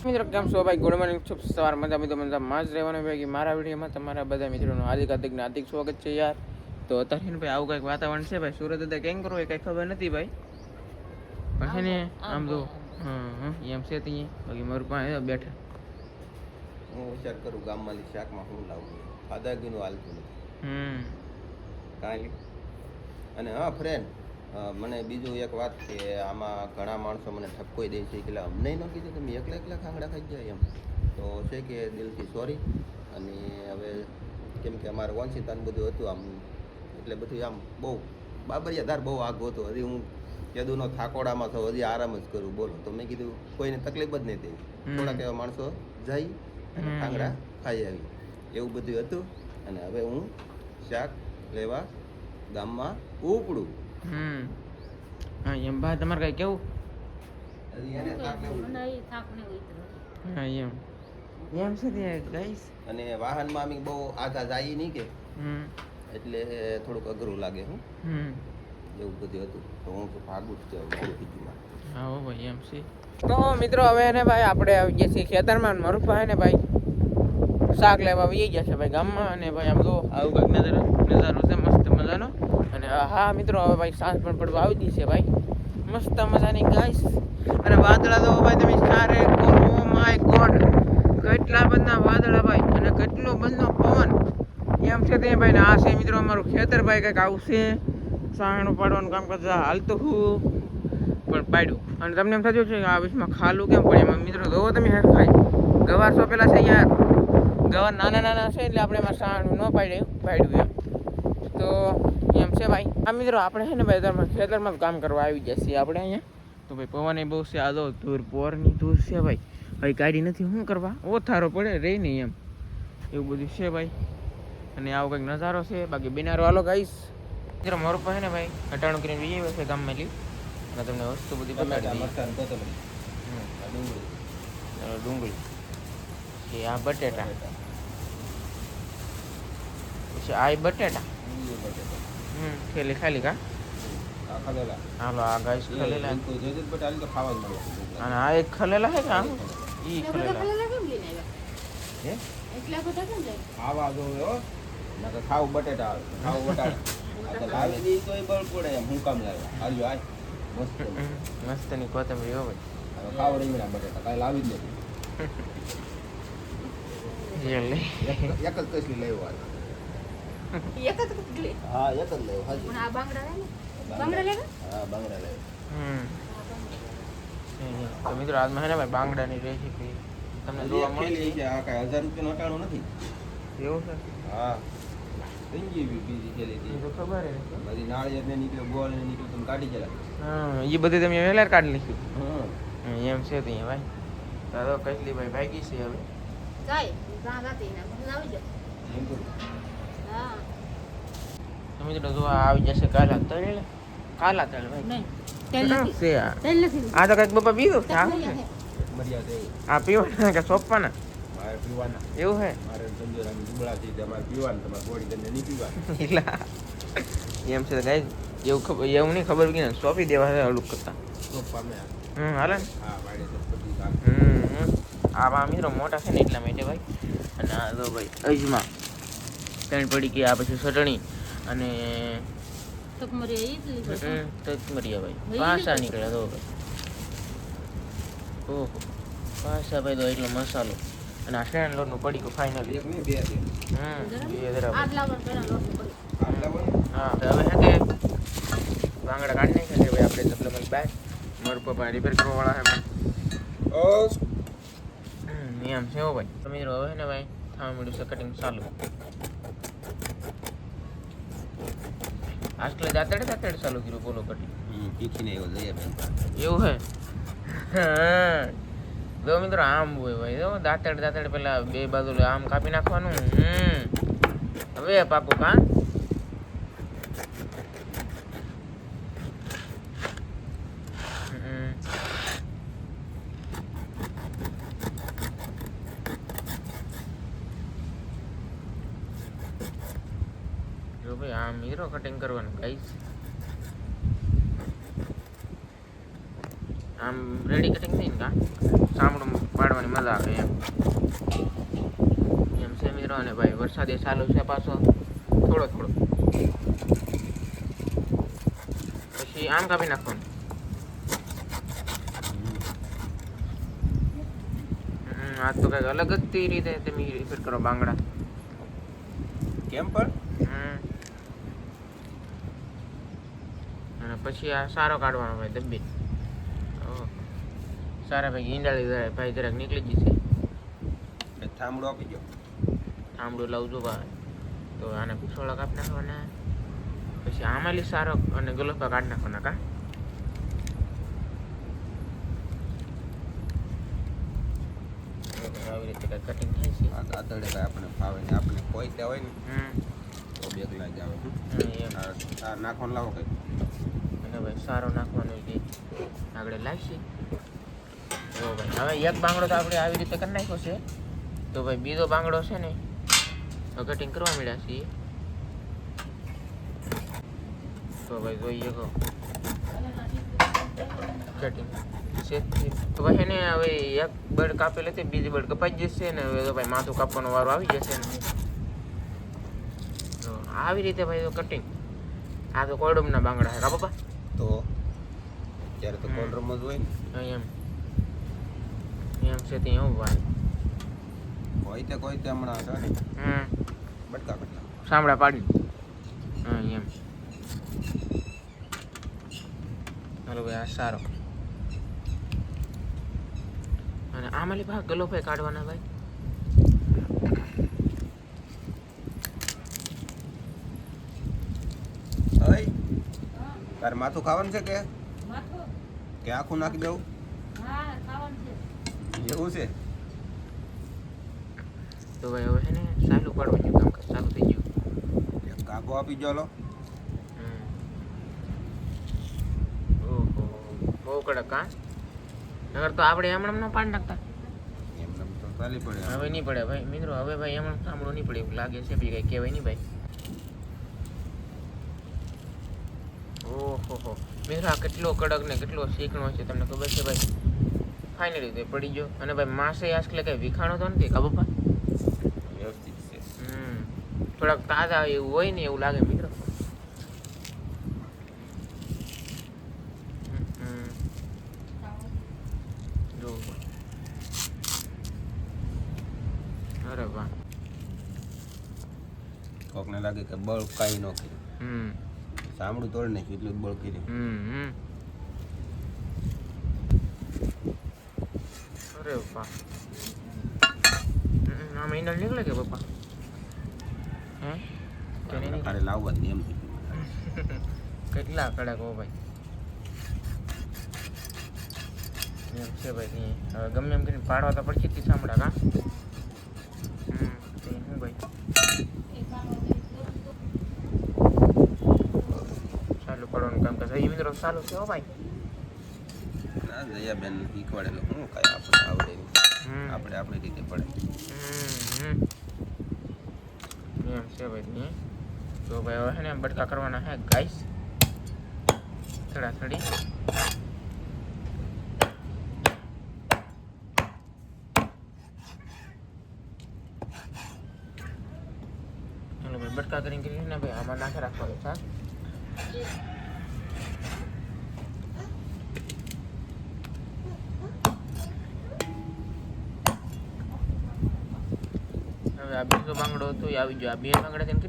મિત્રો કેમ છો ભાઈ? ગુડ મોર્નિંગ, શુભ સવાર. મજા જ રહેવાનું ભાઈ. મારા વિડીયોમાં તમારા બધા મિત્રોનું હાર્દિક સ્વાગત છે યાર. તો અત્યારે ભાઈ આવું કંઈક વાતાવરણ છે ભાઈ. સુરત હતા કેમ કરવું એ કંઈ ખબર નથી ભાઈ. પછી ને આમ તો એમ છે ત્યાં બાકી મારું પાસે બેઠા હું વિચાર કરું ગામમાંથી શાકમાં હું લાવું ફાદાગીનું હાલતું નથી કાંઈ. અને હા ફ્રેન્ડ, મને બીજું એક વાત કે આમાં ઘણા માણસો મને ઠપકોઈ દે છે કે અમને ન કીધું તમે એકલા ખાંગડા ખાઈ જાય એમ. તો છે કે દિલથી સોરી. અને હવે કેમ કે અમારે વંશિતાનું બધું હતું આમ, એટલે બધું આમ બહુ બાબરિયાધાર બહુ આગું હતું. હજી હું યદુનો થાકોડામાં થયો, હજી આરામ જ કરું બોલો. તો મેં કીધું કોઈને તકલીફ જ નહીં થઈ. થોડાક એવા માણસો જાય અને ખાંગડા ખાઈ આવી એવું બધું હતું. અને હવે હું શાક લેવા ગામમાં ઉપડું. હા એમ બા તમારે કઈ કેવું? હા એમ છે તે ગાઈસ. અને વાહનમાં અમે બહુ આગા જાય નહીં કે એટલે થોડુંક અઘરું લાગે. હું એવું બધું હતું તો હું તો ભાગું જ જાઉં. હા ભાઈ એમ છે. તો મિત્રો હવે ને ભાઈ આપણે આવી ગયા છીએ ખેતરમાં. મારું ભાઈ ને ભાઈ શાક લેવા આવી ગયા છે ભાઈ ગામમાં. અને ભાઈ આમ તો આવું કંઈક નજારો છે મસ્ત મજાનો. અને હા મિત્રો હવે ભાઈ સાંજ પણ પડવા આવી ગઈ છે ભાઈ, મસ્ત મજાની ગાઈસ. અને વાદળા તો ભાઈ તમે સારે ઓ માય ગોડ કેટલા બધા વાદળા ભાઈ, અને કેટલો બધો પવન એમ છે તે ભાઈ. ને આ છે મિત્રો અમારું ખેતર ભાઈ. કંઈક આવશે સાણું પાડવાનું કામ કરતા હાલતું હું પણ પાડ્યું. અને તમને એમ થતું છે કે આ વિષમાં ખાલું કેમ પડે? એમાં મિત્રો જોવો તમે ખાઈ ગવાર સોંપેલા છે યાર. ગવાર નાના છે એટલે આપણે એમાં સાણું ન પાડ્યું એમ. તો એમ છે ભાઈ. આ મિત્રો આપણે છે ને ભાઈ ખેતરમાં કામ કરવા આવી ગયા છીએ આપણે અહીંયા. તો ભાઈ પવન એ બહુ છે. આ દો ધૂર પોરની ધૂર છે ભાઈ. ભાઈ ગાડી નથી શું કરવા, ઓથારો પડે રહી નહીં એમ, એવું બધું છે ભાઈ. અને આવો કંઈક નજારો છે. બાકી બિનારો હાલો ગાઈશ. મિત્રો મારું પાસે ને ભાઈ હટાણું કરીને વીએ છે ગામમાં લી. અને તમને વસ્તુ બધી બતાડી ડુંગળી કે આ બટેટા પછી આ બટેટા ખેલી ખાલી કા હાલો આ ગાઈસ ખલેલા. અને આ એક ખલેલા હે કે આ ઈ ખલેલા હે એટલા બધા કેમ જાય ખાવા જો નકર ખાવ બટેટા ખાવ બટાટા આ તો લાવી દી તોય બળ પડે એમ. હું કામ લાવ્યા હાલ્યો આય મસ્ત મસ્ત ની કોથમરી હો ભાઈ. હવે ખાવ રીંગણા બટેટા કાઈ લાવી જ નહીં. એક જ કસલી લેવો આ. એક જ કુટલી હા એક જ લેવો હાજી. પણ આ બાંગડા લે ને બાંગડા લે ને હા બાંગડા લેવો. તો મિત્રો આજમાં હે ને ભાઈ બાંગડાની રેસીપી તમને જોવા મળે છે. આ કાઈ 1000 રૂપિયાનું અટાણું નથી. એવું છે? હા રીંગી બીજી ખેલી એ હતી. તો ખબર હે. બધી નાળિયેર ને નીકળ્યો ગોળ ને નીકળ્યો તમે કાઢી જલા. હા એ બધું તમે વેલાર કાઢી લીધું. હા એમ છે તો ભાઈ. તો કઈલી ભાઈ ભાગી છે હવે. જાય ગાં ગાતી ને હું આવી જાવ. એમ કરું. હા તો મિત્રો જો આ આવી જશે કાલા તળ ભાઈ. નહીં તેલ નથી છે આ. તેલ નથી આ તો કઈક બાપા બીજું છે. આ શું છે? મર્યાદા એ આ પીવાના કે સોંપવાના મારે પીવાના. એવું હે? મારે સંજોરાની દુબળા થઈ તમારે પીવાનું, તમારે બોડી તમને નહીં પીવાનું. એટલા એમ છે ગાઈસ. એવું નહીં ખબર કે સોંપી દેવા છે હળુક કરતા. પામે હાલે ને. હા વાડે તો બધી કામ. આ મિત્રો મોટા છે ને એટલા માટે ભાઈ. અને આ તો ભાઈ અજમા ત્રણ પડી કે આ પછી ચટણી અને તકમરી ઈ જ લીધો તકમરિયા ભાઈ. પાસા નીકળ્યા તો ભાઈ. ઓહો પાસા ભાઈ તો એટલો મસાલો. અને આ શેણ લોટનું પડીકું ફાઇનલ. એક નહીં બે દે. બે જરા આજ લાવવાનું પેલા લોટ પડી આમ લાવવાનું. હા હવે હે કે બાંગડા કાઢી નાખ્યા છે ભાઈ આપણે સપ્લિમેન્ટ બેગ. મારું પપ્પા રિપેર કરવાવાળા છે ભાઈ. એમ છે હો ભાઈ. તો મિત્રો હવે ને ભાઈ થવા મળ્યું છે કટિંગ ચાલુ. આજકાલ દાંતડે ચાલુ કર્યું બોલો કટિંગ. પીખીને એવો લઈએ બેન. એવું હે? હા જો મિત્રો આમ હોય ભાઈ. જો દાંતડે પેલા બે બાજુ આમ કાપી નાખવાનું. હવે પાકું કાં જો ભાઈ આમ મિત્રો કટિંગ કરવાનું ગાઈસ. આમ રેડી કટિંગ થઈને કા સામડું પાડ કાઢવાની મજા આવે એમ છે મિત્રો. અને ભાઈ વરસાદ એ ચાલુ છે પાછો થોડો થોડો. પછી આમ કાપી નાખવાનું. આ તો કઈક અલગ જ રીતે તમે રિપેર કરો બાંગડા. કેમ પણ અને પછી આ સારો કાઢવાનો ભાઈ દબ્બી. સારા ભાઈ ઈંડાળી ભાઈ જરાક નીકળી જશે. થાંભળો આપી દો. થાંભળું લાવજો ભાઈ. તો આને પૂછોળા કાપી નાખવાના. પછી આમાં સારો અને ગલોપા કાઢી નાખવાના. કા આવી રીતે કઈ કટિંગ થાય છે. આદળે ભાઈ આપણે ફાવે ને આપણે કોઈ ત્યાં હોય ને તો બેગ લાગ આવે. આ નાખવાનું લાવો કંઈક. અને ભાઈ સારો નાખવાનો છે આગળ લાગશે. તો ભાઈ હવે એક બાંગડો તો આપણે આવી રીતે કરી નાખ્યો છે. તો ભાઈ બીજો બાંગડો છે ને તો કટિંગ કરવા મળ્યા છીએ. તો ભાઈ જોઈએ કહો કટિંગ તો ભાઈ એને હવે એક બળ કાપેલ હતી, બીજી બળ કપાઈ જશે ને. હવે તો ભાઈ માથું કાપવાનો વારો આવી જશે ને. તો આવી રીતે ભાઈ તો કટિંગ. આ તો કોડમના બાંગડા છે કા બાપા. તો ત્યારે તો કોલરમ જ હોય ને એમ છે ત્યાં હું ભાઈ કોઈ તે હમણાં છે ને બટકા બટકા સાંભળા પાડી. હા એમ. હાલો ભાઈ આ સારો. અને આમાં ભાઈ ગલોફાઈ કાઢવાના ભાઈ. ઓય તારે માથું ખાવાનું છે કે આખું નાખી દઉં? એવું છે. તો ભાઈ હવે છે ને ચાલુ પાડવાનું કામકાજ ચાલુ થઈ ગયું. એક કાગો આપી જો લો. ઓહો બહુ કડક. હા નગર તો આપણે એમણે ન પાડી નાખતા. એમને તો ચાલી પડે. હવે નહીં પડે ભાઈ મિત્રો. હવે ભાઈ એમણે સાંભળવું નહીં પડે એવું લાગે છે. બી કઈ કહેવાય નહીં ભાઈ. ઓહો મિત્રો આ કેટલો કડક ને કેટલો શીકણો છે તમને ખબર છે ભાઈ. ફાઇનલી રીતે પડી ગયો. અને ભાઈ માસે આજકાલ કઈ વિખાણો તો નથી કા બાપા. વ્યવસ્થિત છે. થોડાક તાજા એવું હોય ને એવું લાગે મિત્રો. જો અરે વાહ. કોકને લાગે કે બળ કાંઈ ન કર્યું. સાંભળું તોડ નાખ્યું એટલું બળ કર્યું. અરે વાહ. આ મહિના નીકળે કે પપ્પા? હે કે નહીં નીકળે? તારે લાવવા જ એમ કેટલા કડક હો ભાઈ. એમ છે ભાઈ. હવે ગમે એમ કરીને પાડવા તો પડશે જ સાંભળા કા. શું ભાઈ ચાલુ પાડવાનું કામ કરશે. મિત્રો ચાલુ છે હો ભાઈ. ના દયાબેન શીખવાડેલું હું કાંઈ આપણે આવડે નહીં. આપણે આપણી રીતે પડે. એમ છે ભાઈ. તો ભાઈ હવે છે ને બટકા કરવાના છે ગાઈસ. થડી ચાલો ભાઈ બટકા કરીને ભાઈ આમાં નાખી રાખવાનું છે. હવે આ બીજો બાંગડો હતો એ આવી ગયો. આ બે બાંગડા તેને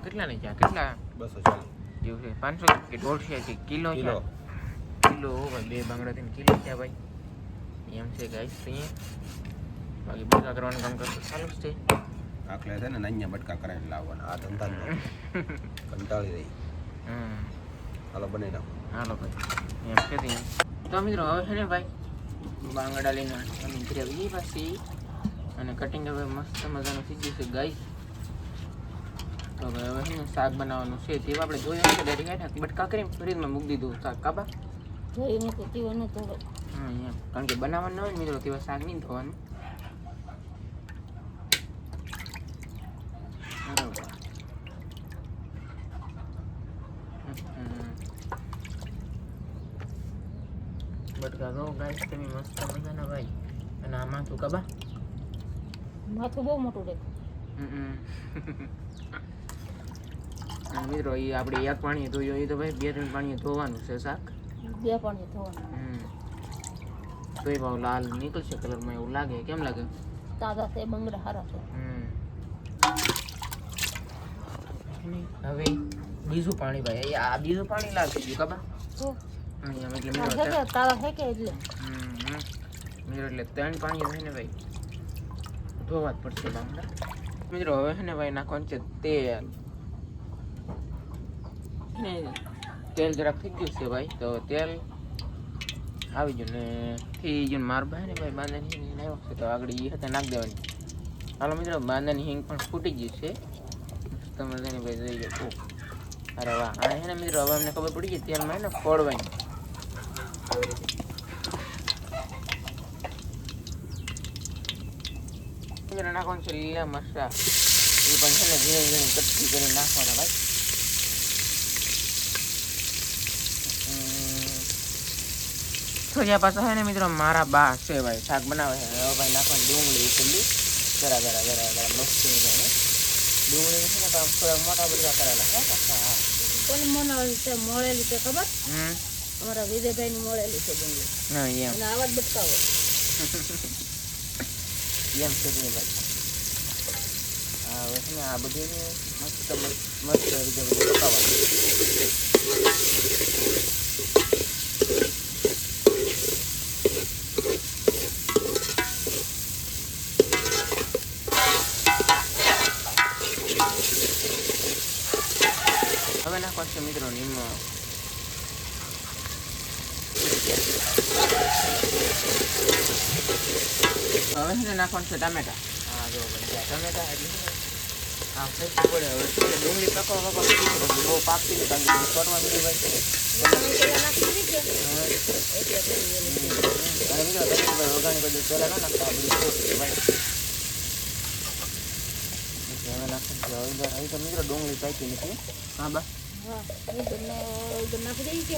કેટલા નહીં છે? કેટલા 240 જેવું છે? 500 કે 150 કે કિલો છે? કિલો ભાઈ. બે બાંગડા તેને કિલો છે ભાઈ. એમ છે ગાઈસ. અહીંયા બાકી બટકા કરવાનું કામ કરતું ચાલુ જ છે. આખલે છે ને નાન્યા બટકા કરાવીને લાવવાના. આ ધંધા કંટાળી રહી. હાલો બનાવી નાખો. હાલો ભાઈ એમ છે ત્યાં. તો મિત્રો હવે છે ને ભાઈ બાંગડા લઈને અમે ઘરે આવી પાછી. અને કટિંગ હવે મસ્ત મજાનું થઈ ગયું છે ગાઈસ. તો હવે છે ને શાક બનાવવાનું છે તે આપણે જોયું છે. ડાયરેક્ટ બટકા કરીને ફ્રીજમાં મૂકી દીધું શાક કાબા. જોઈને તો પીવાનું તો એમ કારણ કે બનાવવાનું ન હોય મિત્રો તેવા શાક નહીં ધોવાનું. બરાબર. બટકા દો ગાઈસ તમે મસ્ત મજાના ભાઈ. અને આ માથું કબા માથું બહુ મોટું દેખાય. અને મિત્રો એ આપણે એક પાણી ધોયું એ તો ભાઈ 2-3 પાણી ધોવાનું છે શાક. બે પાણી થવાનું. તો એ ભાવ લાલ નીકળશે કલરમાં એવું લાગે. કેમ લાગે? તાજા છે બંગડા સારા છે. હવે બીજું પાણી ભાઈ આ બીજું પાણી લાગે છે કબા તો અહીંયા એટલે તાજા મિત્રો છે તાજા છે કે એટલે મિત્રો એટલે 3 પાણી છે ને ભાઈ ધોવા જ પડશે બાંગડા. મિત્રો હવે છે ને ભાઈ નાખવાનું છે તેલ. તેલ જરાક થઈ ગયું છે ભાઈ તો તેલ આવી ગયું ને થઈ ગયું. માર ભાઈ ને ભાઈ બાંધાની હિંગ આવ્યો છે તો આગળ એ હતા નાખી દેવાની. હાલો મિત્રો બાંધાની હિંગ પણ ફૂટી ગઈ છે તમે તેને ભાઈ જોઈ ગયો. અરે વાહ. આ છે ને મિત્રો હવે અમને ખબર પડી ગઈ તેલમાં ને ફોડવાની. મિત્રો નાખવાનું છે લીલા મરચા. એ પણ છે ને ધીરે ધીરે કટકી કરીને નાખવાના ભાઈ. થોડા પાછા છે ને મિત્રો મારા બા છે ભાઈ શાક બનાવે છે. હવે ભાઈ નાખવાની ડુંગળી ઉકળી જરા મસ્તી જાય. ડુંગળી છે ને થોડા મોટા બધા કરેલા હે પાછા. કોની મળેલી છે ખબર? અમારા વિજયભાઈ ની મળેલી છે ડુંગળી. હા એમ અને આવા જ બટકાવો. એમ છે ભાઈ. હા હવે છે ને આ બધી મસ્ત રીતે બધું પકાવવાનું. હવે નાખવાનું છે મિત્રો નિમક. હવે છે ને નાખવાનું છે ટામેટા. હા જો ભાઈ ટામેટા એટલે હા ફ્રેશ પડે. હવે ડુંગળી પકવા બહુ પાકતી નહીં કારણ કે છોટવા મીઠી ભાઈ. અને મિત્રો તમે ભાઈ ઓર્ગાનિક બધું પહેલાં ના નાખતા આ બધું ભાઈ. હવે નાખવાનું છે હળદર. અહીં તો મિત્રો ડુંગળી પાકી નથી. હા બા હા એ બંને નાખી દઈ કે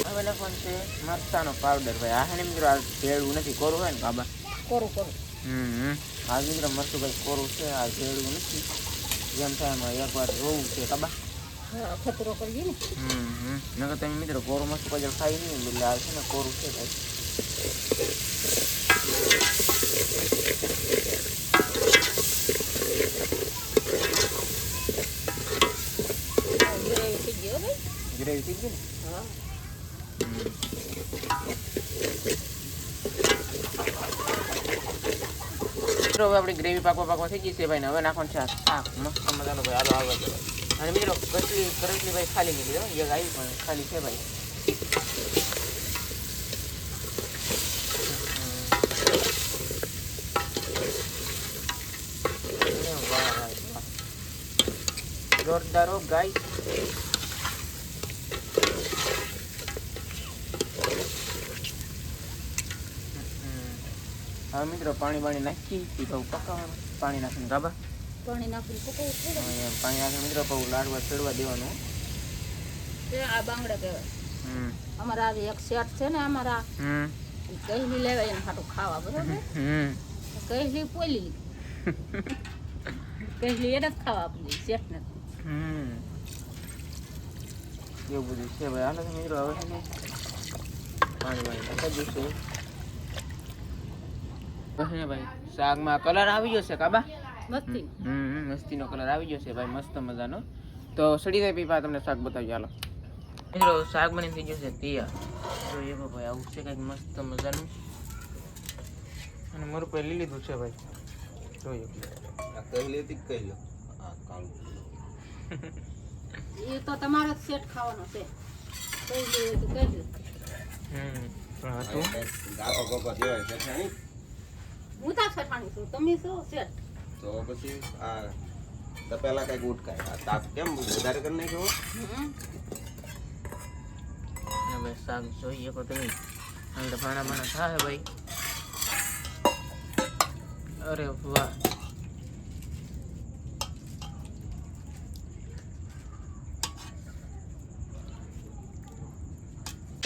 હવે નાખવાનું છે મરચાનો પાવડર ભાઈ. આ ને મિત્રો આ ભેળવું નથી કોરું હોય ને બાબા કોરું આ મિત્રો મરચું ભાઈ કોરું છે. આ ભેળવું નથી. જેમ થાય એમાં એકવાર જોવું છે કાબા. હા ખતરો કરજે ને. નકર તમે મિત્રો કોરું મરચું કોઈ ખાઈ નહીં એટલે આ છે ને કોરું છે ભાઈ. ગ્રેવી થઈ ગઈ ને. હા મિત્રો હવે આપણી ગ્રેવી પાકવા થઈ ગઈ છે ભાઈ. ને હવે નાખવાનું છે આ શાક મસ્ત મજાનો ભાઈ. હાલો આગળ ભાઈ. અને મિત્રો કરેલી ભાઈ ખાલી નીકળી દો. એક આવી પણ ખાલી છે ભાઈ. જોરદાર હો ગાઈસ. હવે મિત્રો પાણી નાખી બહુ પકાવવાનું. પાણી નાખીને ગાબા પાણી નાખીને પકવું પડે. પાણી નાખીને મિત્રો બહુ લાડવા ચડવા દેવાનું. આ બાંગડા કહેવાય. અમારા આજે એક સેટ છે ને અમારા કહેલી લેવાય એને ખાટું ખાવા બરોબર. કહેલી પોલી કહેલી એને જ ખાવા આપી સેટ ને. એવું બધું છે ભાઈ. હાલો મિત્રો હવે છે ને પાણી નાખી દઈશું. ભાઈ શાકમાં કલર આવી જશે કાબા. મસ્તી મસ્તીનો કલર આવી જશે ભાઈ મસ્ત મજાનો. તો સડી જાય પીપા તમને શાક બતાવી. હાલો મિત્રો શાક બની થઈ જશે તૈયાર. જોઈએ ભાઈ આવું છે કંઈક મસ્ત મજાનું. અને મારું પહેલી લીધું છે ભાઈ. જોઈએ આ કહેલી હતી કહી લો. હા કાળું એ તો તમારો સેટ ખાવાનો છે. કહેલી તો કહેલી. પણ હતું ગાપા ગોપા દેવાય છે નહીં. હું તા છઠાણી છું તમે શું સેટ. તો પછી આ તપેલા કઈક ઉટકાય. આ તાપ કેમ વધારે કરી નાખ્યો? ભાઈ શાક જોઈએ તો તમે અંદર ભાણા થાય ભાઈ. અરે વાહ.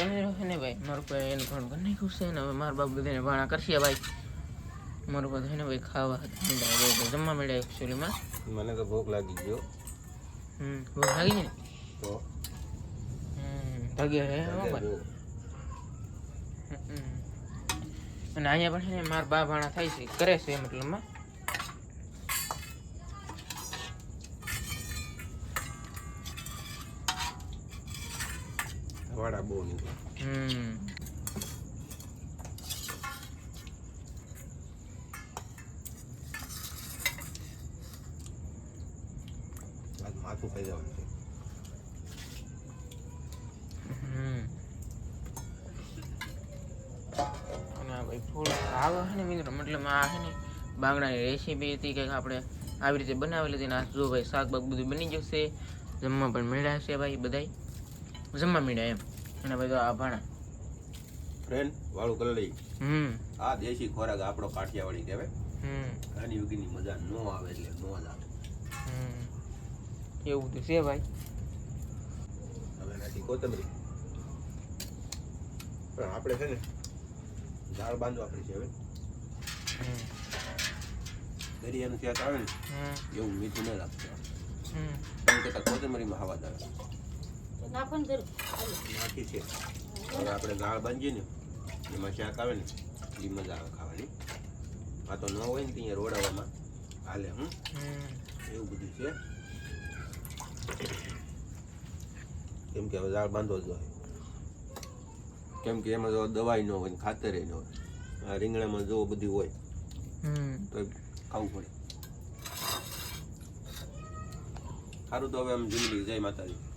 તમે છે ને ભાઈ મારું ભાઈ એનું ઘણું કરી નાખ્યું છે ને હવે મારા બાપ બધાને ભાણા કરશે ભાઈ મારું બધું છે ને ભાઈ ખાવા જમવા મળ્યા એકચ્યુઅલીમાં મને તો ભૂખ લાગી ગયો ભૂખ લાગી ને તો ભાગ્ય હે હો ભાઈ અને અહીંયા પણ છે ને મારા બા ભાણા થાય છે કરે છે મતલબમાં વાડા બહુ નીકળે આજ માથું ખાઈ જવાનું છે અને આ ભાઈ ફૂલ આવે છે ને મિત્રો મતલબ આ છે ને બાંગડાની રેસીપી હતી કંઈક આપણે આવી રીતે બનાવેલી હતી ને આ જો ભાઈ શાક બાક બધું બની જશે જમવા પણ મળ્યા છે ભાઈ બધાય જમવા મળ્યા એમ અને ભાઈ તો આ ભાણા ફ્રેન્ડ વાળું કરી લઈ આ દેશી ખોરાક આપણો કાઠિયાવાડી કહેવાય આની વગરની મજા ન આવે એટલે ન જ આવે એવું તો છે ભાઈ હવે નાખી કોથમરી પણ આપણે છે ને દાળ બાંધવા પડે છે હવે દરિયાનું શાક આવે ને એવું મીઠું ન લાગતું એમ કરતાં કોથમરીમાં હવા આવે નાખો ને જરૂર નાખી છે હવે આપણે દાળ બાંધીએ ને એમાં શાક આવે ને એ મજા આવે ખાવાની આ તો ન હોય ને ત્યાં રોડાવામાં હાલે એવું બધું છે કેમ કે હવે દાળ બાંધવો જ હોય કેમ કે એમાં જો દવાઈ ન હોય ને ખાતર ન હોય આ રીંગણામાં જો બધું હોય તો ખાવું પડે સારું તો હવે આમ જમી લઈએ જય માતાજી